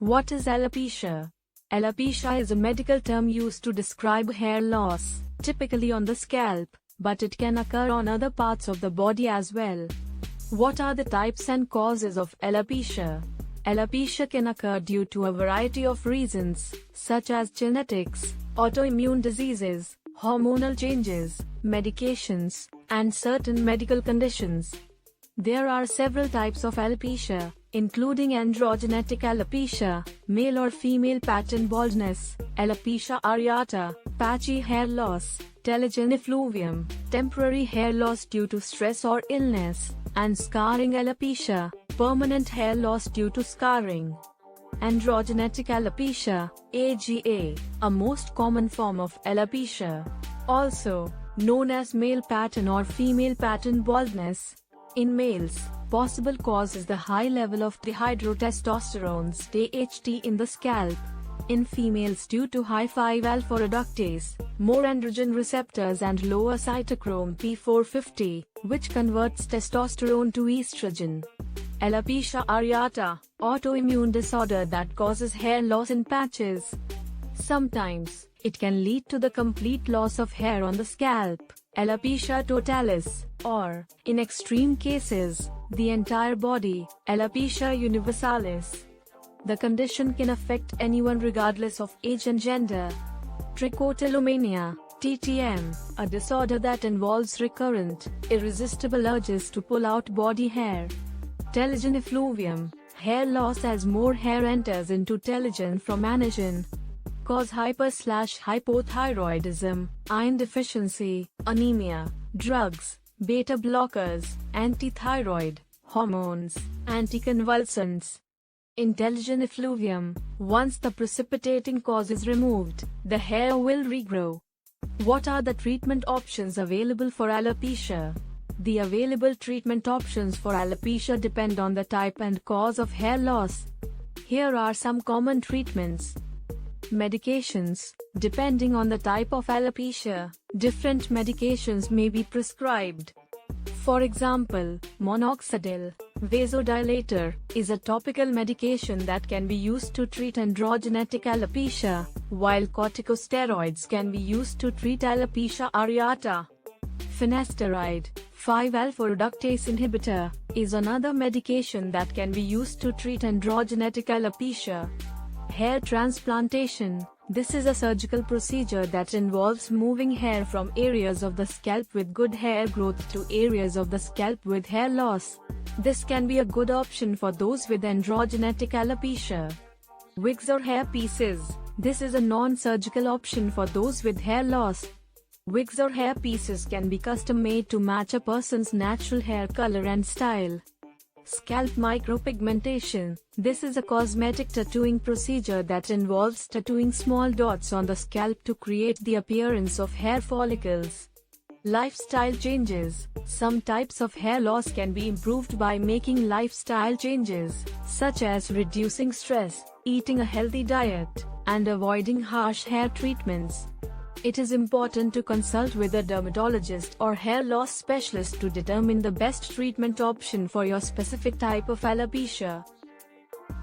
What is alopecia? Alopecia is a medical term used to describe hair loss, typically on the scalp, but it can occur on other parts of the body as well. What are the types and causes of alopecia? Alopecia can occur due to a variety of reasons, such as genetics, autoimmune diseases, hormonal changes, medications, and certain medical conditions. There are several types of alopecia, including androgenetic alopecia, male or female pattern baldness, alopecia areata, patchy hair loss, telogen effluvium, temporary hair loss due to stress or illness, and scarring alopecia, permanent hair loss due to scarring. Androgenetic alopecia, AGA, a most common form of alopecia, also known as male pattern or female pattern baldness. In males, possible cause is the high level of dihydrotestosterone (DHT) in the scalp. In females, due to high 5-alpha reductase, more androgen receptors and lower cytochrome P450, which converts testosterone to estrogen. Alopecia areata, autoimmune disorder that causes hair loss in patches. Sometimes, it can lead to the complete loss of hair on the scalp, alopecia totalis, or, in extreme cases, the entire body, alopecia universalis. The condition can affect anyone regardless of age and gender. Trichotillomania, TTM, a disorder that involves recurrent, irresistible urges to pull out body hair. Telogen effluvium, hair loss as more hair enters into telogen from anagen. Cause hyper/hypothyroidism, iron deficiency, anemia, drugs, beta blockers, antithyroid, hormones, anticonvulsants. In telogen effluvium, once the precipitating cause is removed, the hair will regrow. What are the treatment options available for alopecia? The available treatment options for alopecia depend on the type and cause of hair loss. Here are some common treatments. Medications. Depending on the type of alopecia, different medications may be prescribed. For example, minoxidil, vasodilator, is a topical medication that can be used to treat androgenetic alopecia, while corticosteroids can be used to treat alopecia areata. Finasteride, 5-alpha reductase inhibitor, is another medication that can be used to treat androgenetic alopecia. Hair transplantation. This is a surgical procedure that involves moving hair from areas of the scalp with good hair growth to areas of the scalp with hair loss. This can be a good option for those with androgenetic alopecia. Wigs or hair pieces. This is a non-surgical option for those with hair loss. Wigs or hair pieces can be custom-made to match a person's natural hair color and style. Scalp micropigmentation. This is a cosmetic tattooing procedure that involves tattooing small dots on the scalp to create the appearance of hair follicles. Lifestyle changes. Some types of hair loss can be improved by making lifestyle changes, such as reducing stress, eating a healthy diet, and avoiding harsh hair treatments. It is important to consult with a dermatologist or hair loss specialist to determine the best treatment option for your specific type of alopecia.